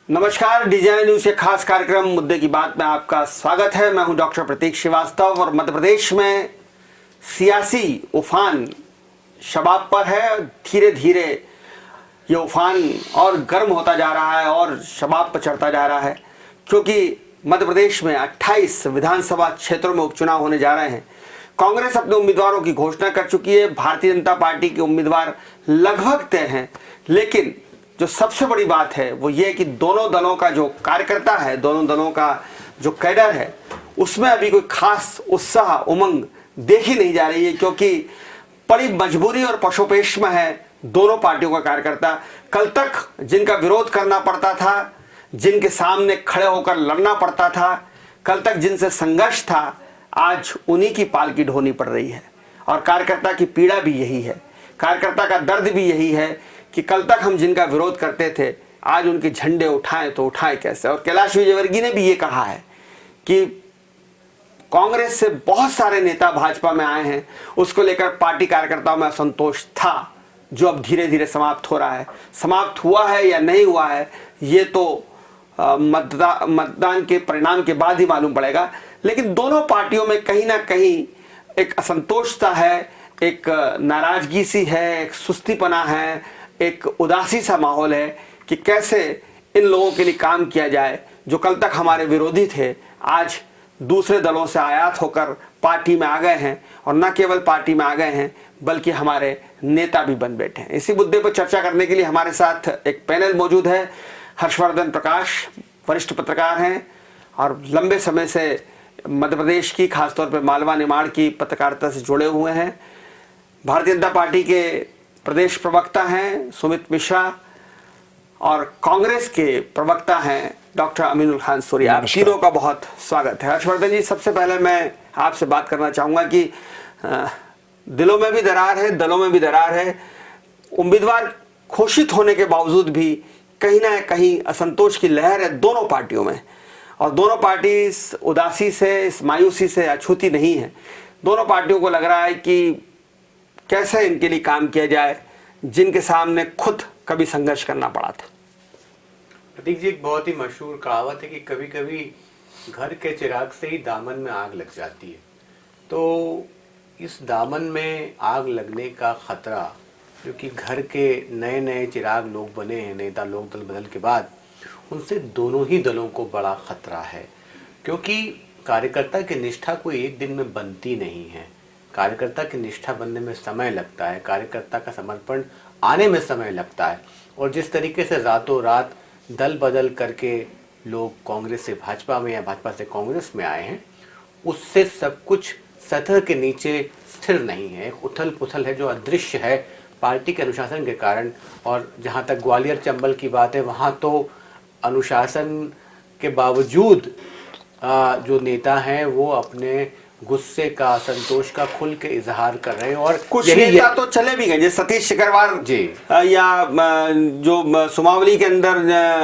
नमस्कार, डीजीएन न्यूज के खास कार्यक्रम मुद्दे की बात में आपका स्वागत है। मैं हूं डॉक्टर प्रतीक श्रीवास्तव और मध्य प्रदेश में सियासी उफान शबाब पर है। धीरे धीरे ये उफान और गर्म होता जा रहा है और शबाब पर चढ़ता जा रहा है, क्योंकि मध्य प्रदेश में 28 विधानसभा क्षेत्रों में उपचुनाव होने जा रहे हैं। कांग्रेस अपने उम्मीदवारों की घोषणा कर चुकी है, भारतीय जनता पार्टी के उम्मीदवार लगभग तय हैं, लेकिन जो सबसे बड़ी बात है वो ये कि दोनों दलों का जो कार्यकर्ता है, दोनों दलों का जो कैडर है, उसमें अभी कोई खास उत्साह उमंग देखी नहीं जा रही है, क्योंकि बड़ी मजबूरी और पशोपेश में है दोनों पार्टियों का कार्यकर्ता। कल तक जिनका विरोध करना पड़ता था, जिनके सामने खड़े होकर लड़ना पड़ता था, कल तक जिनसे संघर्ष था, आज उन्हीं की पालकी ढोनी पड़ रही है। और कार्यकर्ता की पीड़ा भी यही है, कार्यकर्ता का दर्द भी यही है कि कल तक हम जिनका विरोध करते थे, आज उनके झंडे उठाएं तो उठाएं कैसे। और कैलाश विजयवर्गीय ने भी ये कहा है कि कांग्रेस से बहुत सारे नेता भाजपा में आए हैं, उसको लेकर पार्टी कार्यकर्ताओं में असंतोष था, जो अब धीरे धीरे समाप्त हो रहा है। समाप्त हुआ है या नहीं हुआ है ये तो मतदान के परिणाम के बाद ही मालूम पड़ेगा, लेकिन दोनों पार्टियों में कहीं ना कहीं एक असंतोष सा है, एक नाराजगी सी है, एक सुस्तीपना है, एक उदासी सा माहौल है कि कैसे इन लोगों के लिए काम किया जाए जो कल तक हमारे विरोधी थे, आज दूसरे दलों से आयात होकर पार्टी में आ गए हैं, और न केवल पार्टी में आ गए हैं बल्कि हमारे नेता भी बन बैठे हैं। इसी मुद्दे पर चर्चा करने के लिए हमारे साथ एक पैनल मौजूद है। हर्षवर्धन प्रकाश वरिष्ठ पत्रकार हैं और लंबे समय से मध्य प्रदेश की, खासतौर पर मालवा निमाड़ की पत्रकारिता से जुड़े हुए हैं। भारतीय जनता पार्टी के प्रदेश प्रवक्ता हैं सुमित मिश्रा, और कांग्रेस के प्रवक्ता हैं डॉक्टर अमीनुल खान सूर्या। आप तीनों का बहुत स्वागत है। हर्षवर्धन जी, सबसे पहले मैं आपसे बात करना चाहूँगा कि दिलों में भी दरार है, दलों में भी दरार है। उम्मीदवार घोषित होने के बावजूद भी कहीं ना कहीं असंतोष की लहर है दोनों पार्टियों में, और दोनों पार्टी इस उदासी से, इस मायूसी से अछूती नहीं है। दोनों पार्टियों को लग रहा है कि कैसे इनके लिए काम किया जाए जिनके सामने खुद कभी संघर्ष करना पड़ा था। प्रतीक जी, एक बहुत ही मशहूर कहावत है कि कभी कभी घर के चिराग से ही दामन में आग लग जाती है। तो इस दामन में आग लगने का खतरा, क्योंकि घर के नए नए चिराग लोग बने हैं नेता लोक दल बदल के बाद, उनसे दोनों ही दलों को बड़ा खतरा है। क्योंकि कार्यकर्ता की निष्ठा कोई एक दिन में बनती नहीं है, कार्यकर्ता की निष्ठा बनने में समय लगता है, कार्यकर्ता का समर्पण आने में समय लगता है। और जिस तरीके से रातों रात दल बदल करके लोग कांग्रेस से भाजपा में या भाजपा से कांग्रेस में आए हैं, उससे सब कुछ सतह के नीचे स्थिर नहीं है, एक उथल पुथल है जो अदृश्य है पार्टी के अनुशासन के कारण। और जहाँ तक ग्वालियर चंबल की बात है, वहाँ तो अनुशासन के बावजूद जो नेता हैं वो अपने गुस्से का, संतोष का खुल के इजहार कर रहे हैं। और कुछ नेता तो चले भी गए, जैसे सतीश सिकरवार जी, या जो सुमावली के अंदर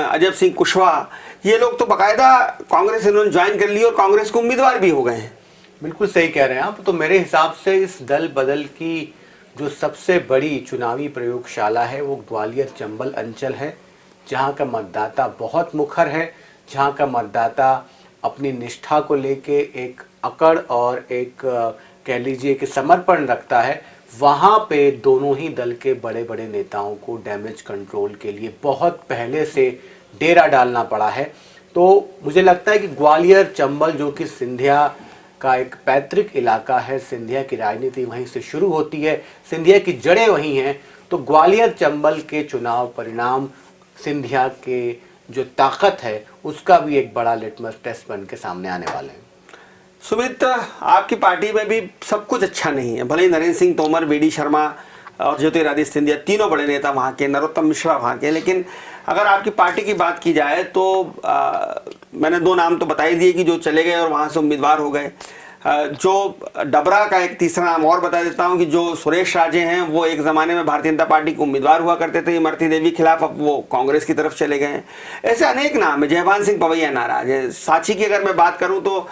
अजब सिंह कुशवाहा, ये लोग तो बाकायदा कांग्रेस इन्होंने ज्वाइन कर ली और कांग्रेस के उम्मीदवार भी हो गए हैं। बिल्कुल सही कह रहे हैं आप। तो मेरे हिसाब से इस दल बदल की जो सबसे बड़ी चुनावी प्रयोगशाला है वो ग्वालियर चंबल अंचल है, जहाँ का मतदाता बहुत मुखर है, जहाँ का मतदाता अपनी निष्ठा को लेके एक अकड़ और एक कह लीजिए कि समर्पण रखता है। वहाँ पे दोनों ही दल के बड़े बड़े नेताओं को डैमेज कंट्रोल के लिए बहुत पहले से डेरा डालना पड़ा है। तो मुझे लगता है कि ग्वालियर चंबल, जो कि सिंधिया का एक पैतृक इलाका है, सिंधिया की राजनीति वहीं से शुरू होती है, सिंधिया की जड़ें वहीं हैं, तो ग्वालियर चंबल के चुनाव परिणाम सिंधिया के जो ताकत है उसका भी एक बड़ा लिटमस टेस्ट बन के सामने आने वाले हैं। सुमित, आपकी पार्टी में भी सब कुछ अच्छा नहीं है। भले ही नरेंद्र सिंह तोमर, वी डी शर्मा और ज्योतिरादित्य सिंधिया तीनों बड़े नेता वहाँ के, नरोत्तम मिश्रा वहाँ के, लेकिन अगर आपकी पार्टी की बात की जाए तो मैंने दो नाम तो बता ही दिए कि जो चले गए और वहाँ से उम्मीदवार हो गए। जो डबरा का एक तीसरा नाम और बता देता हूं कि जो सुरेश राजे हैं वो एक ज़माने में भारतीय जनता पार्टी के उम्मीदवार हुआ करते थे इमरती देवी खिलाफ, अब वो कांग्रेस की तरफ चले गए हैं। ऐसे अनेक नाम है। जयभान सिंह पवैया नाराज है। सांची की अगर मैं बात करूं तो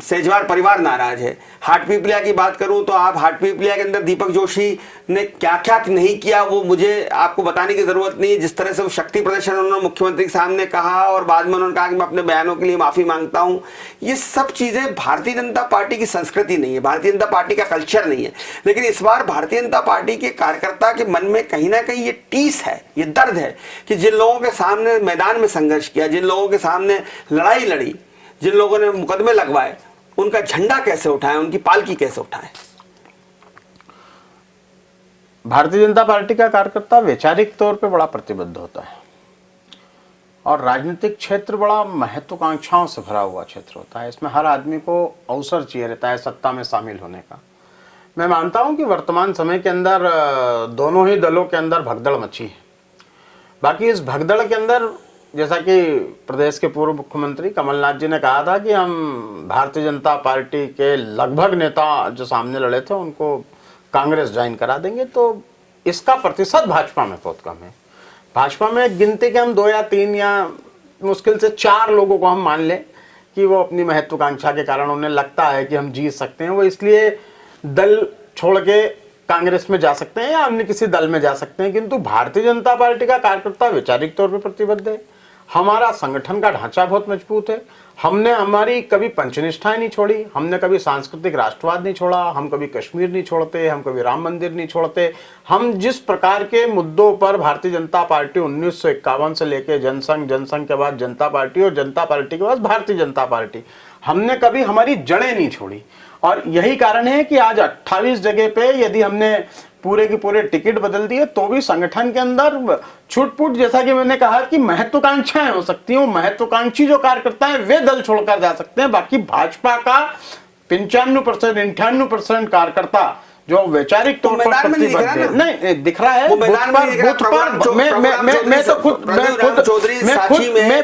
सेजवार परिवार नाराज है। हाटपिपलिया की बात करूं तो आप हाटपिपलिया के अंदर दीपक जोशी ने क्या क्या नहीं किया वो मुझे आपको बताने की जरूरत नहीं है। जिस तरह से वो शक्ति प्रदर्शन उन्होंने मुख्यमंत्री के सामने कहा और बाद में उन्होंने कहा कि मैं अपने बयानों के लिए माफी मांगता हूं, ये सब चीजें भारतीय जनता पार्टी की संस्कृति नहीं है, भारतीय जनता पार्टी का कल्चर नहीं है। लेकिन इस बार भारतीय जनता पार्टी के कार्यकर्ता के मन में कहीं ना कहीं ये टीस है, ये दर्द है कि जिन लोगों के सामने मैदान में संघर्ष किया, जिन लोगों के सामने लड़ाई लड़ी, जिन लोगों ने मुकदमे लगवाए, उनका झंडा कैसे उठाएं, उनकी पालकी कैसे उठाएं। भारतीय जनता पार्टी का कार्यकर्ता वैचारिक तौर पे बड़ा प्रतिबद्ध होता है और राजनीतिक क्षेत्र बड़ा महत्वाकांक्षाओं से भरा हुआ क्षेत्र होता है। इसमें हर आदमी को अवसर चाहिए रहता है सत्ता में शामिल होने का। मैं मानता हूं कि वर्तमान समय के अंदर दोनों ही दलों के अंदर भगदड़ मची है। बाकी इस भगदड़ के अंदर जैसा कि प्रदेश के पूर्व मुख्यमंत्री कमलनाथ जी ने कहा था कि हम भारतीय जनता पार्टी के लगभग नेता जो सामने लड़े थे उनको कांग्रेस ज्वाइन करा देंगे, तो इसका प्रतिशत भाजपा में बहुत कम है। भाजपा में गिनती के हम 2 या 3 या मुश्किल से 4 लोगों को हम मान लें कि वो अपनी महत्वाकांक्षा के कारण उन्हें लगता है कि हम जीत सकते हैं, वो इसलिए दल छोड़ के कांग्रेस में जा सकते हैं या अन्य किसी दल में जा सकते हैं। किंतु भारतीय जनता पार्टी का कार्यकर्ता वैचारिक तौर पर प्रतिबद्ध है। हमारा संगठन का ढांचा बहुत मजबूत है। हमने हमारी कभी पंचनिष्ठाएं नहीं छोड़ी, हमने कभी सांस्कृतिक राष्ट्रवाद नहीं छोड़ा, हम कभी कश्मीर नहीं छोड़ते, हम कभी राम मंदिर नहीं छोड़ते। हम जिस प्रकार के मुद्दों पर भारतीय जनता पार्टी 1951 से लेकर जनसंघ, जनसंघ के बाद जनता पार्टी और जनता पार्टी के बाद भारतीय जनता पार्टी, हमने कभी हमारी जड़ें नहीं छोड़ी। और यही कारण है कि आज 28 जगह पे यदि हमने पूरे के पूरे टिकट बदल दिए तो भी संगठन के अंदर छूट-फूट, जैसा कि मैंने कहा कि महत्वाकांक्षाएं हो सकती हैं, महत्वाकांक्षी जो कार्यकर्ता हैं वे दल छोड़कर जा सकते हैं। बाकी भाजपा का 95% 98% कार्यकर्ता जो वैचारिक तौर पर प्रतिबद्ध है, नहीं दिख रहा है मैं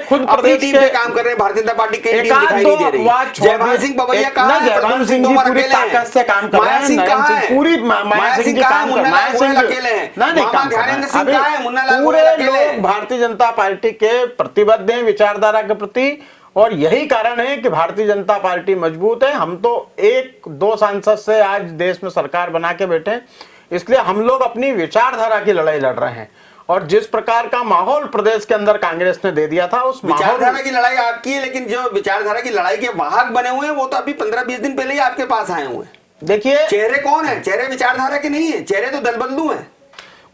खुद प्रदेश के काम कर रहे हैं। भारतीय जनता पार्टी के टीम दिखाई नहीं दे रही। जयभान सिंह पवैया कहां है? जयभान सिंह जी पूरी ताकत से काम कर रहे हैं। पूरी माया सिंह जी काम कर रहे हैं। पूरे लोग भारतीय जनता पार्टी के प्रतिबद्ध हैं विचारधारा के प्रति और यही कारण है कि भारतीय जनता पार्टी मजबूत है। हम तो 1-2 सांसद से आज देश में सरकार बना के बैठे हैं, इसलिए हम लोग अपनी विचारधारा की लड़ाई लड़ रहे हैं। और जिस प्रकार का माहौल प्रदेश के अंदर कांग्रेस ने दे दिया था, उस विचारधारा की लड़ाई आपकी है, लेकिन जो विचारधारा की लड़ाई के वाहक बने हुए हैं वो तो अभी 15-20 दिन पहले ही आपके पास आए हुए हैं। देखिए चेहरे कौन है? चेहरे विचारधारा के नहीं है, चेहरे तो दल बदलू है।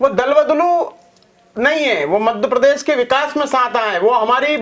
वो दल बदलू नहीं है, वो मध्य प्रदेश के विकास में साथ आए, वो हमारी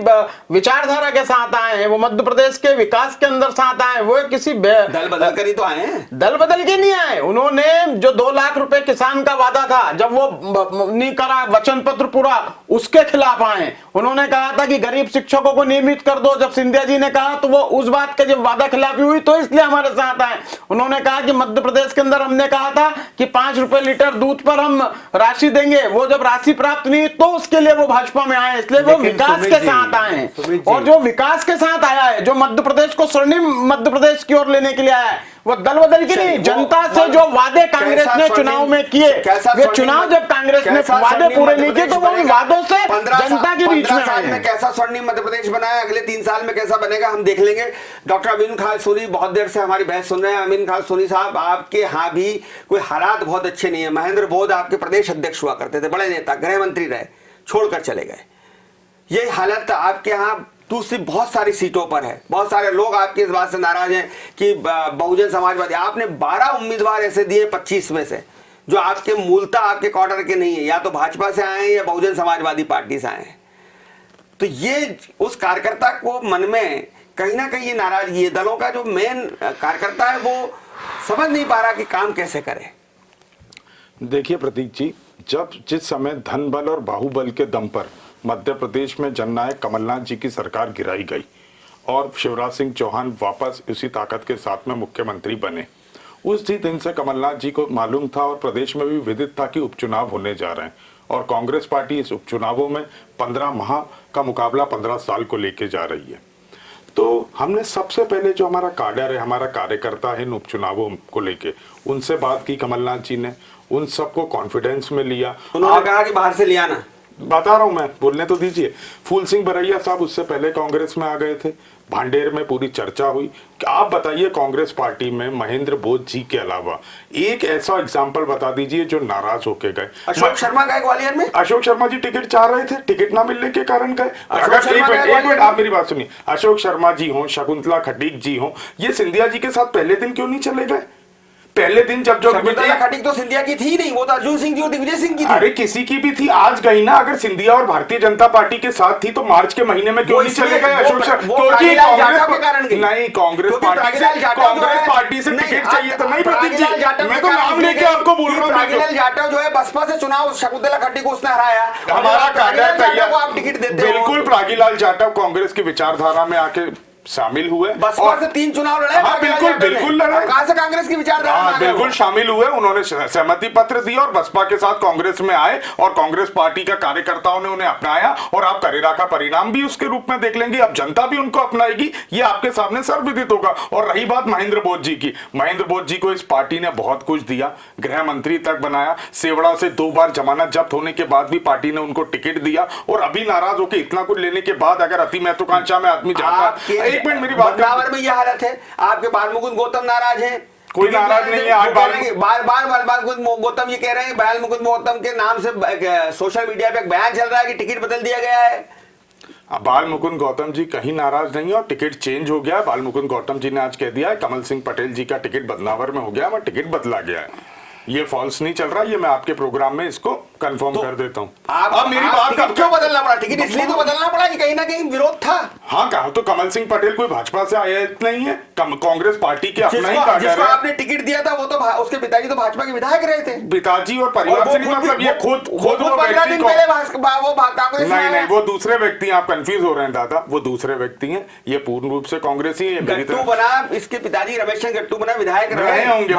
विचारधारा के साथ आए हैं, वो मध्य प्रदेश के विकास के अंदर साथ आए। वो किसी दल बदल कर ही तो आए हैं। दल बदल के नहीं आए। उन्होंने जो 2 लाख रुपए किसान का वादा था, जब वो नहीं करा वचन पत्र पूरा, उसके खिलाफ आए। उन्होंने कहा था कि गरीब शिक्षकों को नियमित कर दो, जब सिंधिया जी ने कहा तो वो उस बात के जब वादा खिलाफी हुई तो इसलिए हमारे साथ आए। उन्होंने कहा कि मध्य प्रदेश के अंदर हमने कहा था कि 5 रुपए लीटर दूध पर हम राशि देंगे, वो जब राशि प्राप्त नहीं तो उसके लिए वो भाजपा में आए, इसलिए वो विकास के साथ आए हैं। और जो विकास के साथ आया है, जो मध्य प्रदेश को स्वर्णिम मध्य प्रदेश की ओर लेने के लिए आया है, वो दल बदल के नहीं, जनता से जो वादे कांग्रेस ने चुनाव में किए, वे चुनाव जब कांग्रेस ने वादे पूरे नहीं किए तो वो वादों से जनता के बीच में साल में कैसा स्वर्णिम मध्य प्रदेश बनाया, अगले 3 साल में कैसा बनेगा हम देख लेंगे। डॉक्टर अमीन खान सोनी बहुत देर से हमारी बहस सुन रहे हैं। अमीन खान सोनी साहब, आपके यहाँ भी कोई हालात बहुत अच्छे नहीं है। महेंद्र बोध आपके प्रदेश अध्यक्ष हुआ करते थे, बड़े नेता, गृह मंत्री रहे, छोड़कर चले गए। ये हालत आपके यहाँ दूसरी बहुत सारी सीटों पर है। बहुत सारे लोग आपके इस बात से नाराज हैं कि बहुजन समाजवादी, आपने 12 उम्मीदवार ऐसे दिए 25 में से जो आपके मूलतः आपके क्वार्टर के नहीं है, या तो भाजपा से आए या बहुजन समाजवादी पार्टी से आए। तो ये उस कार्यकर्ता को मन में कहीं ना कहीं ये नाराजगी है। दलों का जो मेन कार्यकर्ता है वो समझ नहीं पा रहा कि काम कैसे करे। देखिए प्रतीक जी, जब जिस समय धन बल और बाहुबल के दम पर मध्य प्रदेश में जननायक कमलनाथ जी की सरकार गिराई गई और शिवराज सिंह चौहान वापस उसी ताकत के साथ में मुख्यमंत्री बने, उस दिन से कमलनाथ जी को मालूम था और प्रदेश में भी विदित था कि उपचुनाव होने जा रहे हैं और कांग्रेस पार्टी इस उपचुनावों में 15 माह का मुकाबला 15 साल को लेके जा रही है। तो हमने सबसे पहले जो हमारा काडर है, हमारा कार्यकर्ता है इन उपचुनावों को लेके, उनसे बात की कमलनाथ जी ने, उन सबको कॉन्फिडेंस में लिया। उन्होंने कहा कि बाहर से लिया ना, बता रहा हूं मैं, बोलने तो दीजिए। फूल सिंह बरैया साहब उससे पहले कांग्रेस में आ गए थे, भांडेर में पूरी चर्चा हुई। आप बताइए कांग्रेस पार्टी में महेंद्र बोध जी के अलावा एक ऐसा एग्जाम्पल बता दीजिए जो नाराज होके गए। अशोक शर्मा गए ग्वालियर में, अशोक शर्मा जी टिकट चाह रहे थे, टिकट ना मिलने के कारण गए। अगर एक मिनट आप मेरी बात सुनिए, अशोक शर्मा जी हो, शकुंतला खटीक जी हो, ये सिंधिया जी के साथ पहले दिन क्यों नहीं चले गए? पहले दिन जब जो खटीक तो सिंधिया की थी नहीं, वो तो अर्जुन सिंह जी और दिग्विजय सिंह की थी। अरे किसी की भी थी, आज गई ना। अगर सिंधिया और भारतीय जनता पार्टी के साथ थी तो मार्च के महीने में क्यों नहीं चले गए अशोक शर्मा? कांग्रेस नहीं, कांग्रेस पार्टी से टिकट चाहिए तो नहीं प्रतीक जी, मैं तो नाम लेके आपको बोल रहा हूँ। प्रागीलाल जाटव जो है बसपा से चुनाव शकुंतला खटीक को उसने हराया, हमारा काडर तैयार, आप टिकट देते हो। बिल्कुल प्रागीलाल जाटव कांग्रेस की विचारधारा में आके शामिल हुए, बसपा से 3 चुनाव लड़े। हाँ बिल्कुल लड़े। कहां से कांग्रेस की विचारधारा में बिल्कुल शामिल हुए, उन्होंने सहमति पत्र दिया और बसपा के साथ कांग्रेस में आए और कांग्रेस पार्टी का कार्यकर्ताओं ने उन्हें अपनाया और आप करेरा का परिणाम भी उसके रूप में देख लेंगे। अब जनता भी उनको अपनाएगी, ये आपके सामने सर्वविदित होगा। और रही बात महेंद्र बोध जी की, महेंद्र बोध जी को इस पार्टी ने बहुत कुछ दिया, गृह मंत्री तक बनाया, सेवड़ा से 2 बार जमानत जब्त होने के बाद भी पार्टी ने उनको टिकट दिया और अभी नाराज होकर इतना कुछ लेने के बाद अगर अति महत्वाकांक्षा में आदमी जाता। एक मिनट मेरी बात में यह हालत है, आपके बाल मुकुंद गौतम नाराज हैं, कोई नाराज नहीं है। आज बार गौतम ये कह रहे हैं, बाल मुकुंद गौतम के नाम से सोशल मीडिया पे एक बयान चल रहा है कि टिकट बदल दिया गया है। बाल मुकुंद गौतम जी कहीं नाराज नहीं है और टिकट चेंज हो गया। बाल मुकुंद गौतम जी ने आज कह दिया है कमल सिंह पटेल जी का टिकट बदलावर में हो गया, मैं टिकट बदला गया है। ये फॉल्स नहीं चल रहा, ये मैं आपके प्रोग्राम में इसको कंफर्म कर देता हूँ। अब मेरी बात क्यों बदलना पड़ा? टिकट इसलिए तो बदलना पड़ा कि कहीं ना कहीं विरोध था। हाँ, कहा तो कमल सिंह पटेल कोई भाजपा से आया नहीं है, कांग्रेस पार्टी के अपना ही काडर है। आपने टिकट दिया था वो तो उसके पिताजी तो भाजपा के विधायक रहे थे। पिताजी और परिवार से नहीं, मतलब ये खुद वो नहीं, वो दूसरे व्यक्ति, आप कंफ्यूज हो रहे हैं दादा, वो दूसरे व्यक्ति हैं, ये पूर्ण रूप से कांग्रेसी है। गट्टू बना, इसके पिताजी रमेश चंद्र गट्टू बना विधायक रहे होंगे,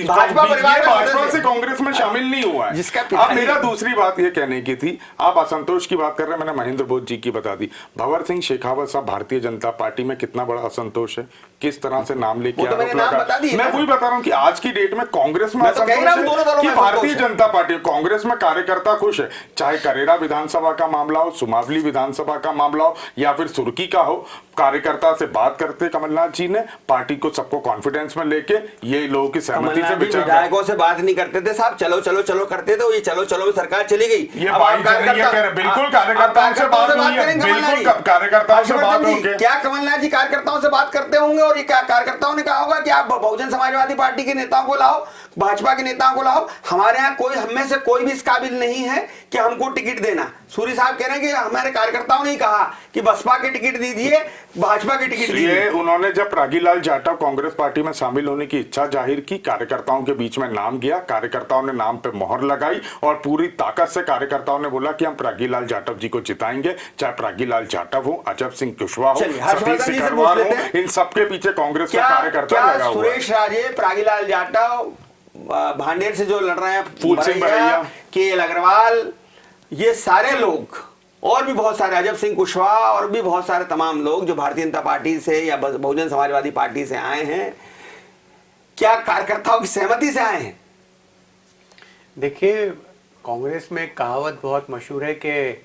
भाजपा से कांग्रेस में शामिल नहीं हुआ है। अब मेरा दूसरी बात ये कहने की थी, आप असंतोष की बात कर रहे हैं, मैंने महेंद्र बोध जी की बता दी। भंवर सिंह शेखावत साहब भारतीय जनता पार्टी में कितना बड़ा असंतोष है, किस तरह से नाम लेके आरोप लगा। मैं वही बता रहा हूँ कि आज की डेट में कांग्रेस में असंतोष है कि भारतीय जनता पार्टी, कांग्रेस में कार्यकर्ता खुश है, चाहे करेरा विधानसभा का मामला हो, सुमावली विधानसभा का मामला हो या फिर सुर्की का हो, कार्यकर्ता से बात करते कमलनाथ जी ने, पार्टी को सबको कॉन्फिडेंस में लेके ये लोगों की सहमति से विधायकों से बात नहीं करते थे साहब, चलो चलो चलो करते थे, ये चलो चलो सरकार चली गई। बिल्कुल कार्यकर्ताओं से बात करेंगे, बिल्कुल कार्यकर्ताओं से बात होगी। क्या कमलनाथ जी कार्यकर्ताओं से बात करते होंगे और ये कार्यकर्ताओं ने कहा होगा कि आप बहुजन समाजवादी पार्टी के नेताओं को लाओ, भाजपा के नेताओं को लाओ, हमारे यहाँ कोई, हम में से कोई भी इस काबिल नहीं है कि हमको टिकट देना। सूरी साहब कह रहे हैं कि हमारे कार्यकर्ताओं ने ही कहा कि बसपा के टिकट दीजिए, भाजपा के टिकट दीजिए। उन्होंने जब प्रागीलाल जाटव कांग्रेस पार्टी में शामिल होने की इच्छा जाहिर की, कार्यकर्ताओं के बीच में नाम गया, कार्यकर्ताओं ने नाम पे मोहर लगाई और पूरी ताकत से कार्यकर्ताओं ने बोला कि हम प्रागीलाल जाटव जी को जिताएंगे, चाहे प्रागीलाल जाटव हो, अजब सिंह कुशवाहा हो, सतीश सिकरवार हो, इन सबके पीछे कांग्रेस का कार्यकर्ता लगा हुआ है। सुरेश राजे, प्रागीलाल जाटव, भांडेर से जो लड़ रहे हैं फूल सिंह बरैया, के अग्रवाल, ये सारे लोग और भी बहुत सारे, अजब सिंह कुशवाहा और भी बहुत सारे तमाम लोग जो भारतीय जनता पार्टी से या बहुजन समाजवादी पार्टी से आए हैं, क्या कार्यकर्ताओं की सहमति से आए हैं? देखिए, कांग्रेस में कहावत बहुत मशहूर है कि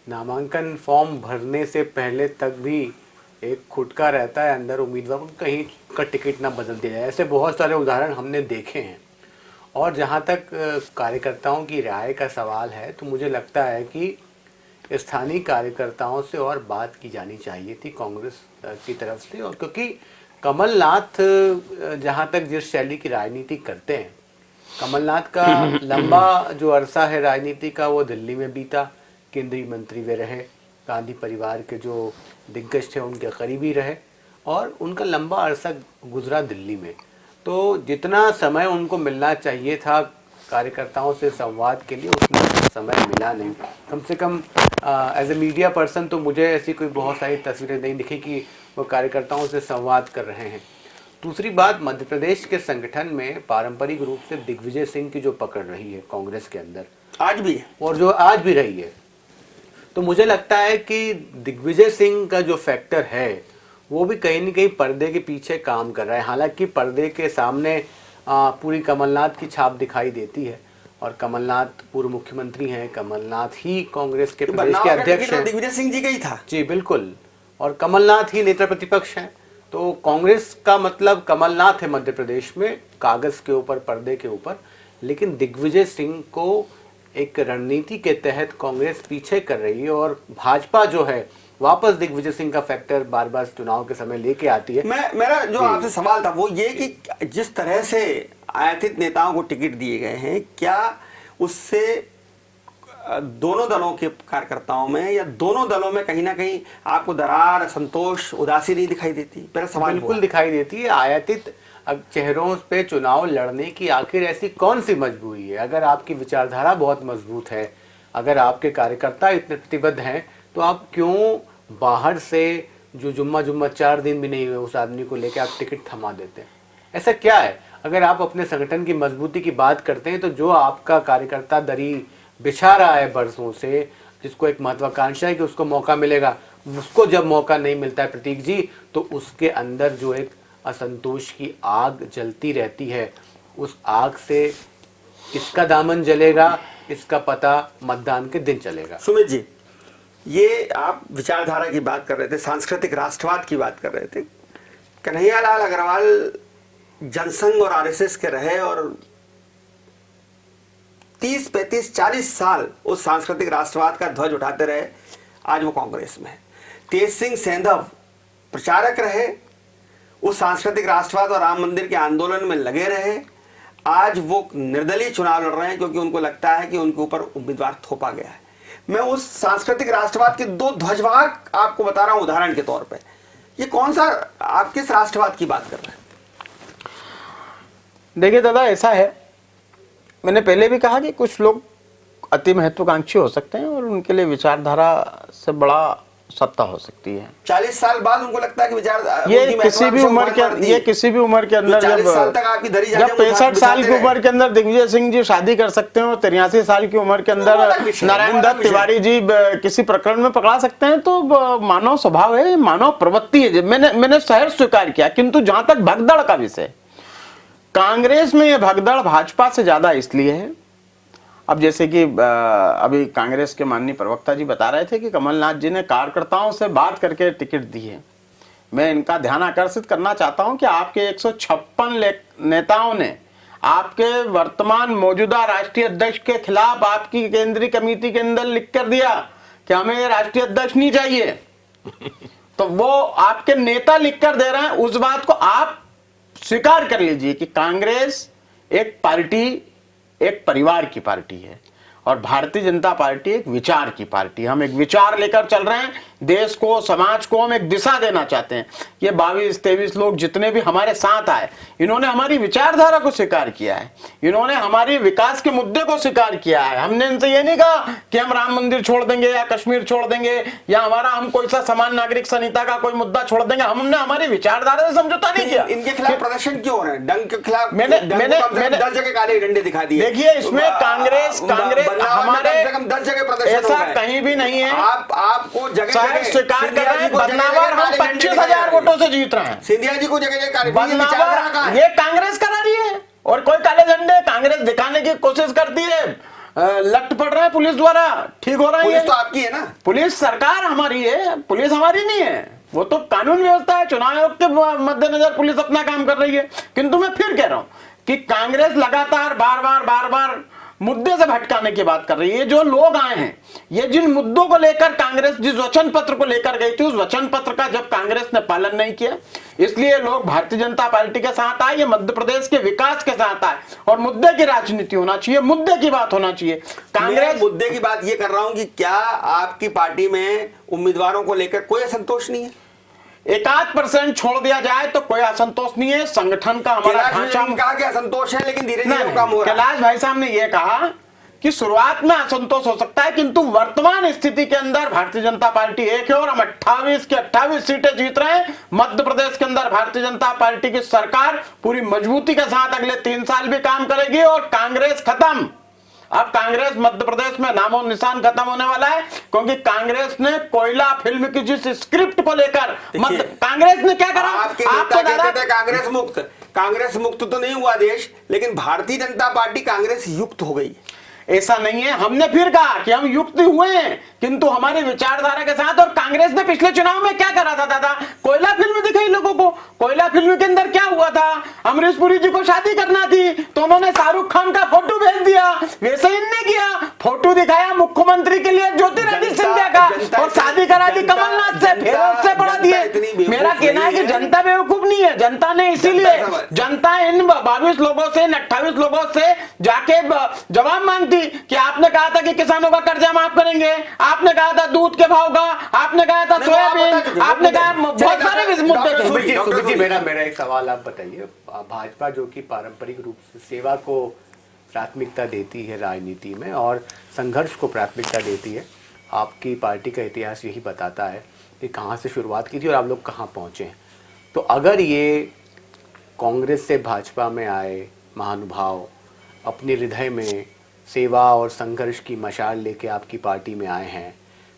नामांकन फॉर्म भरने से पहले तक भी एक खुटका रहता है अंदर उम्मीदवार को, कहीं का टिकट ना बदल दिया जाए। ऐसे बहुत सारे उदाहरण हमने देखे हैं। और जहाँ तक कार्यकर्ताओं की राय का सवाल है, तो मुझे लगता है कि स्थानीय कार्यकर्ताओं से और बात की जानी चाहिए थी कांग्रेस की तरफ से। और क्योंकि कमलनाथ जहाँ तक जिस शैली की राजनीति करते हैं, कमलनाथ का लंबा जो अरसा है राजनीति का वो दिल्ली में बीता, केंद्रीय मंत्री वे रहे, गांधी परिवार के जो दिग्गज थे उनके करीबी रहे और उनका लंबा अरसा गुजरा दिल्ली में। तो जितना समय उनको मिलना चाहिए था कार्यकर्ताओं से संवाद के लिए, उतना समय मिला नहीं। कम से कम एज ए मीडिया पर्सन तो मुझे ऐसी कोई बहुत सारी तस्वीरें नहीं दिखी कि वो कार्यकर्ताओं से संवाद कर रहे हैं। दूसरी बात, मध्य प्रदेश के संगठन में पारंपरिक रूप से दिग्विजय सिंह की जो पकड़ रही है कांग्रेस के अंदर, आज भी है, और जो आज भी रही है, तो मुझे लगता है कि दिग्विजय सिंह का जो फैक्टर है वो भी कहीं न कहीं पर्दे के पीछे काम कर रहा है। हालांकि पर्दे के सामने पूरी कमलनाथ की छाप दिखाई देती है और कमलनाथ पूर्व मुख्यमंत्री हैं, कमलनाथ ही कांग्रेस के प्रदेश के अध्यक्ष हैं। दिग्विजय सिंह जी का ही था जी बिल्कुल, और कमलनाथ ही नेता प्रतिपक्ष हैं। तो कांग्रेस का मतलब कमलनाथ है मध्य प्रदेश में, कागज के ऊपर, पर्दे के ऊपर। लेकिन दिग्विजय सिंह को एक रणनीति के तहत कांग्रेस पीछे कर रही है और भाजपा जो है वापस दिग्विजय सिंह का फैक्टर बार बार चुनाव के समय लेके आती है। मेरा जो आपसे सवाल था वो ये कि जिस तरह से आयातित नेताओं को टिकट दिए गए हैं, क्या उससे दोनों दलों के कार्यकर्ताओं में या दोनों दलों में कहीं ना कहीं आपको दरार, असंतोष, उदासी नहीं दिखाई देती? मेरा सवाल बिल्कुल दिखाई देती है। आयातित चेहरों पे चुनाव लड़ने की आखिर ऐसी कौन सी मजबूरी है? अगर आपकी विचारधारा बहुत मजबूत है, अगर आपके कार्यकर्ता इतने प्रतिबद्ध हैं, तो आप क्यों बाहर से जो जुम्मा 4 दिन भी नहीं हुए उस आदमी को लेकर आप टिकट थमा देते हैं? ऐसा क्या है? अगर आप अपने संगठन की मजबूती की बात करते हैं तो जो आपका कार्यकर्ता दरी बिछा रहा है बरसों से, जिसको एक महत्वाकांक्षा है कि उसको मौका मिलेगा, उसको जब मौका नहीं मिलता है प्रतीक जी, तो उसके अंदर जो एक असंतोष की आग जलती रहती है, उस आग से किसका दामन जलेगा इसका पता मतदान के दिन चलेगा। सुमित जी, ये आप विचारधारा की बात कर रहे थे, सांस्कृतिक राष्ट्रवाद की बात कर रहे थे। कन्हैयालाल अग्रवाल जनसंघ और आरएसएस के रहे और 30, 35, 40 साल उस सांस्कृतिक राष्ट्रवाद का ध्वज उठाते रहे। आज वो कांग्रेस में है। तेज सिंह सेंधव प्रचारक रहे, उस सांस्कृतिक राष्ट्रवाद और राम मंदिर के आंदोलन में लगे रहे। आज वो निर्दलीय चुनाव लड़ रहे हैं क्योंकि उनको लगता है कि उनके ऊपर उम्मीदवार थोपा गया है। मैं उस सांस्कृतिक राष्ट्रवाद के 2 ध्वजवाहक आपको बता रहा हूं उदाहरण के तौर पे। ये कौन सा, आप किस राष्ट्रवाद की बात कर रहे हैं? देखिए दादा, ऐसा है, मैंने पहले भी कहा कि कुछ लोग अति महत्वाकांक्षी हो सकते हैं और उनके लिए विचारधारा से बड़ा सत्ता हो सकती है। 40 साल बाद उनको लगता है कि विचार ये किसी भी उम्र के अंदर, जब 65 साल की उम्र के अंदर दिग्विजय सिंह जी शादी कर सकते हैं और 83 साल की उम्र के अंदर नारायण दत्त तिवारी जी किसी प्रकरण में पकड़ा सकते हैं, तो मानव स्वभाव है, मानव प्रवृत्ति है। मैंने सहर्ष स्वीकार किया। किंतु जहां तक भगदड़ का विषय, कांग्रेस में यह भगदड़ भाजपा से ज्यादा इसलिए है, अब जैसे कि अभी कांग्रेस के माननीय प्रवक्ता जी बता रहे थे कि कमलनाथ जी ने कार्यकर्ताओं से बात करके टिकट दी है। मैं इनका ध्यान आकर्षित करना चाहता हूं कि आपके 156 नेताओं ने आपके वर्तमान मौजूदा राष्ट्रीय अध्यक्ष के खिलाफ आपकी केंद्रीय कमेटी के अंदर लिख कर दिया कि हमें ये राष्ट्रीय अध्यक्ष नहीं चाहिए। तो वो आपके नेता लिख कर दे रहे हैं। उस बात को आप स्वीकार कर लीजिए कि कांग्रेस एक पार्टी, एक परिवार की पार्टी है और भारतीय जनता पार्टी एक विचार की पार्टी। हम एक विचार लेकर चल रहे हैं, देश को, समाज को हम एक दिशा देना चाहते हैं। ये 22-23 लोग जितने भी हमारे साथ आए, इन्होंने हमारी विचारधारा को स्वीकार किया है, इन्होंने हमारी विकास के मुद्दे को स्वीकार किया है। हमने इनसे ये नहीं कहा कि हम राम मंदिर छोड़ देंगे या कश्मीर छोड़ देंगे या हम कोई सा समान नागरिक संहिता का कोई मुद्दा छोड़ देंगे। हमने हमारी विचारधारा से समझौता नहीं किया। इनके खिलाफ प्रदर्शन क्यों हो रहे हैं? डंग के खिलाफ मैंने 10 जगह काले झंडे दिखा दिए। देखिए, इसमें कांग्रेस हमारे 10 जगह प्रदर्शन ऐसा कहीं भी नहीं है। आपको जगह स्वीकार कर रहे हैं, बदनावर हम 25,000 वोटों से जीत रहे हैं। सिंधिया जी को जगह बदनावर ये कांग्रेस करा रही है और कोई काले झंडे कांग्रेस दिखाने की कोशिश करती है, लट पड़ रहे हैं पुलिस द्वारा, ठीक हो रहा है। पुलिस तो आपकी है ना, पुलिस सरकार हमारी है, पुलिस हमारी नहीं है। वो तो कानून व्यवस्था है, चुनाव आयोग के मद्देनजर पुलिस अपना काम कर रही है। किंतु मैं फिर कह रहा हूं कि कांग्रेस लगातार बार बार मुद्दे से भटकाने की बात कर रही है। जो लोग आए हैं, ये जिन मुद्दों को लेकर कांग्रेस जिस वचन पत्र को लेकर गई थी, उस वचन पत्र का जब कांग्रेस ने पालन नहीं किया, इसलिए लोग भारतीय जनता पार्टी के साथ आए, ये मध्य प्रदेश के विकास के साथ आए। और मुद्दे की राजनीति होना चाहिए, मुद्दे की बात होना चाहिए। कांग्रेस मुद्दे की बात ये कर रहा हूं कि क्या आपकी पार्टी में उम्मीदवारों को लेकर कोई असंतोष नहीं है? 1% छोड़ दिया जाए तो कोई असंतोष नहीं है। संगठन का हमारा ढांचा, कहा कि असंतोष है, लेकिन धीरे धीरे कम हो रहा है। कैलाश भाई साहब ने यह कहा कि शुरुआत में असंतोष हो सकता है, किंतु वर्तमान स्थिति के अंदर भारतीय जनता पार्टी एक है और हम 28 की 28 सीटें जीत रहे हैं। मध्य प्रदेश के अंदर भारतीय जनता पार्टी की सरकार पूरी मजबूती के साथ अगले 3 साल भी काम करेगी और कांग्रेस खत्म। अब कांग्रेस मध्य प्रदेश में नामो निशान खत्म होने वाला है, क्योंकि कांग्रेस ने कोयला फिल्म की जिस स्क्रिप्ट को लेकर कांग्रेस ने क्या करा, आपके नेता कहते थे कांग्रेस मुक्त तो नहीं हुआ देश, लेकिन भारतीय जनता पार्टी कांग्रेस युक्त हो गई। ऐसा नहीं है, हमने फिर कहा कि हम युक्त हुए हैं, किंतु हमारी विचारधारा के साथ। और कांग्रेस ने पिछले चुनाव में क्या करा था दादा, कोयला फिल्म दिखाई लोगों को। कोयला फिल्म के अंदर क्या हुआ था, अमरीश पुरी जी को शादी करना थी तो उन्होंने शाहरुख खान का फोटो भेज दिया, वैसे ही इनने किया, फोटो दिखाया मुख्यमंत्री के लिए ज्योतिरादित्य सिंधिया का, और शादी करा दी कमलनाथ से, फिर उससे बढ़ा दिए। मेरा कहना है कि जनता बेवकूफ नहीं है, जनता ने इसीलिए जनता इन 22 लोगों से 28 लोगों से जाके जवाब मांगती कि आपने कहा था कि किसानों का कर्जा माफ करेंगे, आपने कहा था दूध के भाव का, आपने कहा था सोयाबीन, आपने कहा बहुत सारे इस मुद्दे थे। मेरा एक सवाल आप बताइए, भाजपा जो कि पारंपरिक रूप से सेवा को प्राथमिकता देती है राजनीति में और संघर्ष को प्राथमिकता देती है, आपकी पार्टी का इतिहास यही बताता है कि कहाँ से शुरुआत की थी और आप लोग कहाँ पहुँचे हैं। तो अगर ये कांग्रेस से भाजपा में आए महानुभाव अपने हृदय में सेवा और संघर्ष की मशाल लेके आपकी पार्टी में आए हैं,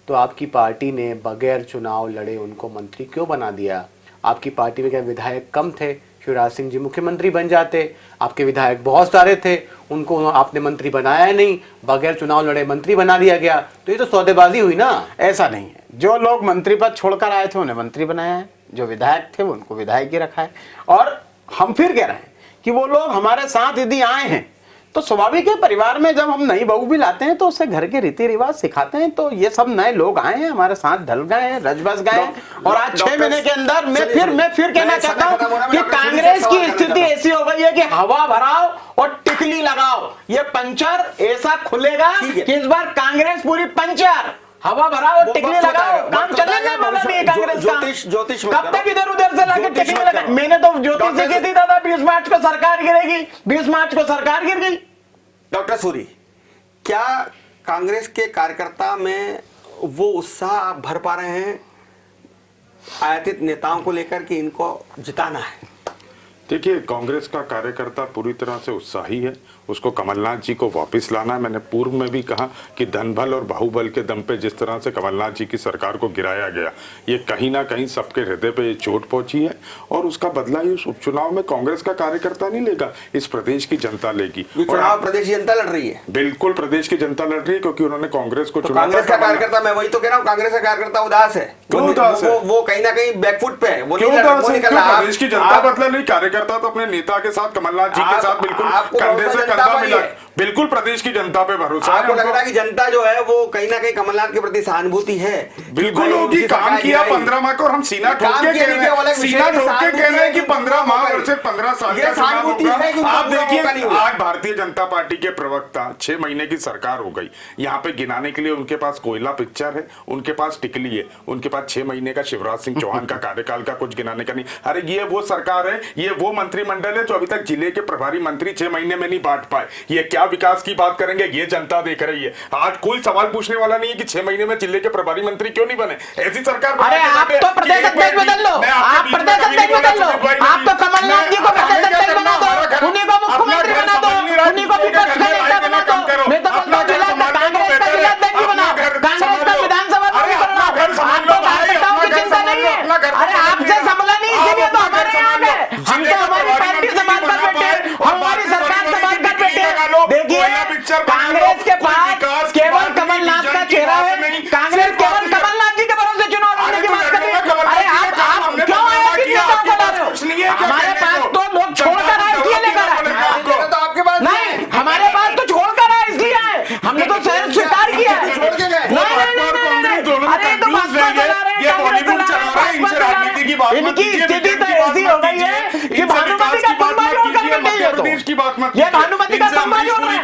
तो आपकी पार्टी ने बगैर चुनाव लड़े उनको मंत्री क्यों बना दिया? आपकी पार्टी में क्या विधायक कम थे? शिवराज सिंह जी मुख्यमंत्री बन जाते, आपके विधायक बहुत सारे थे, उनको आपने मंत्री बनाया नहीं, बगैर चुनाव लड़े मंत्री बना दिया गया। तो ये तो सौदेबाजी हुई ना। ऐसा नहीं है, जो लोग मंत्री पद छोड़कर आए थे उन्हें मंत्री बनाया है, जो विधायक थे उनको विधायक ही रखा है। और हम फिर कह रहे हैं कि वो लोग हमारे साथ यदि आए हैं तो स्वाभाविक है, परिवार में जब हम नई बहू भी लाते हैं तो उसे घर के रीति रिवाज सिखाते हैं। तो ये सब नए लोग आए हैं, हमारे साथ ढल गए हैं, रच बस गए हैं। और आज 6 महीने के अंदर मैं फिर कहना चाहता हूं कि कांग्रेस की स्थिति ऐसी हो गई है कि हवा भराओ और टिकली लगाओ, ये पंचर ऐसा खुलेगा कि इस बार कांग्रेस पूरी पंचर, हवा भराओ और टिकली लगाओ, काम चलेगा वाला नहीं है कांग्रेस का। ज्योतिष कब तक इधर उधर से लाके टिकली लगा, मैंने तो ज्योतिष देखी थी दादा, 20 मार्च को सरकार गिरेगी, 20 मार्च को सरकार गिर गई। डॉक्टर सूरी, क्या कांग्रेस के कार्यकर्ता में वो उत्साह आप भर पा रहे हैं आयातित नेताओं को लेकर कि इनको जिताना है? देखिए, कांग्रेस का कार्यकर्ता पूरी तरह से उत्साही है, उसको कमलनाथ जी को वापस लाना है। मैंने पूर्व में भी कहा कि धनबल और बाहुबल के दम पे जिस तरह से कमलनाथ जी की सरकार को गिराया गया, ये कहीं ना कहीं सबके हृदय पे चोट पहुंची है, और उसका बदला ही उस उपचुनाव में कांग्रेस का कार्यकर्ता नहीं लेगा, इस प्रदेश की जनता लेगी। चुनाव प्रदेश की जनता लड़ रही है, बिल्कुल प्रदेश की जनता लड़ रही है, क्योंकि उन्होंने कांग्रेस को चुना। कांग्रेस का कार्यकर्ता, मैं वही तो कह रहा हूँ, कांग्रेस का कार्यकर्ता उदास है। वो कहीं ना कहीं बैकफुट पे है, वो प्रदेश की जनता बदला नहीं, कार्यकर्ता तो अपने नेता के साथ, कमलनाथ जी के साथ बिल्कुल कंधे से कंधा मिला, बिल्कुल प्रदेश की जनता पे भरोसा है। आपको लग रहा है कि जनता जो है वो कहीं ना कहीं कमलनाथ के प्रति सहानुभूति है? बिल्कुल होगी, काम किया 15 माह को, और हम सीना ठोक के कह रहे हैं कि 15 माह और सिर्फ 15 साल का सहानुभूति है। आप देखिए, आज भारतीय जनता पार्टी के प्रवक्ता, 6 महीने की सरकार हो गई, यहाँ पे गिनाने के लिए उनके पास कोयला पिक्चर है, उनके पास टिकली है, उनके पास 6 महीने का शिवराज सिंह चौहान का कार्यकाल का कुछ गिनाने का नहीं। अरे ये वो सरकार है, ये वो मंत्रिमंडल है जो अभी तक जिले के प्रभारी मंत्री 6 महीने में नहीं बांट पाए। ये क्या विकास की बात करेंगे, ये जनता देख रही है। आज कोई सवाल पूछने वाला नहीं है कि 6 महीने में जिले के प्रभारी मंत्री क्यों नहीं बने। ऐसी सरकार, अरे आप तो प्रदेश अध्यक्ष बदल लो, आप प्रदेश अध्यक्ष बदल लो, आप तो कमलनाथ जी को प्रदेश अध्यक्ष बना दो, उन्हीं को मुख्यमंत्री बना दो, उन्हीं को विपक्ष का नेता बना दो। मैं तो बोलता हूं कांग्रेस का जिला अध्यक्ष बनाओ, कांग्रेस का विधानसभा बनाओ, आपको कार्यकर्ताओं की चिंता नहीं है। अरे आपसे संभला नहीं, इसीलिए तो हमारे यहाँ है, हम तो हमारी पार्टी संभाल कर बैठे, हमारी सरकार संभाल कर बैठे। देखिए, कांग्रेस के पास केवल कमलनाथ का चेहरा है, कांग्रेस केवल कमलनाथ जी के भरोसे चुनाव लड़ने की बात कर रही है। अरे आप क्यों हमारे पास तो लोग छोड़कर आए, इसलिए लेकर आए, तो आपके पास नहीं, हमारे पास तो छोड़कर आए इसलिए आए, हमने तो शहर स्वीकार किया है। इनकी स्थिति तो ऐसी हो गई है कि भानुमति का पंबा जोड़कर बैठे हैं। तो ये भानुमति का पंबा जोड़ रहे हैं,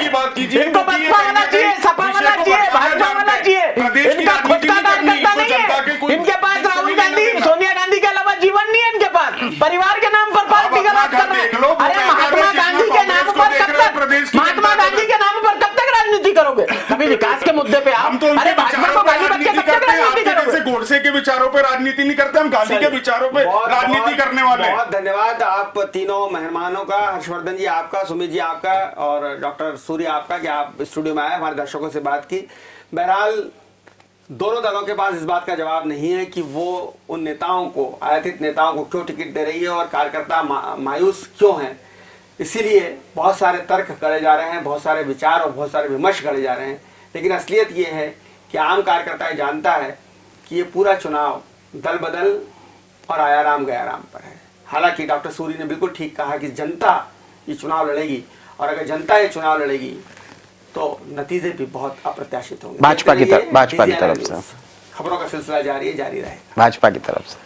इनको बसपा वाला चाहिए, सपा वाला चाहिए, भाजपा वाला चाहिए, इनका खुद का कार्यकर्ता नहीं है। इनके पास राहुल गांधी, सोनिया गांधी के अलावा जीवन नहीं है इनके पास, परिवार के नाम पर पार्टी का राज कर रहे हैं। अरे महात्मा गांधी के नाम पर कब तक, महात्मा गांधी के नाम पर कब तक राजनीति करोगे? कभी विकास के मुद्दे मुद्दे पे हम तो उनके विचारों पर राजनीति करते हैं, आपके जैसे गोडसे के विचारों पर राजनीति नहीं करते, हम गांधी के विचारों पर राजनीति करने वाले हैं। बहुत धन्यवाद आप तीनों मेहमानों का, हर्षवर्धन जी आपका, सुमित जी आपका और डॉक्टर सूर्य आपका, कि आप स्टूडियो में आए, हमारे दर्शकों से बात की। बहरहाल दोनों दलों के पास इस बात का जवाब नहीं है कि वो उन नेताओं को, आयातित नेताओं को क्यों टिकट दे रही है और कार्यकर्ता मायूस क्यों हैं। इसीलिए बहुत सारे तर्क करे जा रहे हैं, बहुत सारे विचार और बहुत सारे विमर्श करे जा रहे हैं, लेकिन असलियत ये है कि आम कार्यकर्ता ये जानता है कि ये पूरा चुनाव दल बदल और आया राम गया राम पर है। हालांकि डॉक्टर सूरी ने बिल्कुल ठीक कहा कि जनता ये चुनाव लड़ेगी, और अगर जनता ये चुनाव लड़ेगी तो नतीजे भी बहुत अप्रत्याशित होंगे। भाजपा की तरफ से खबरों का सिलसिला जारी है, जारी रहेगा भाजपा की तरफ से।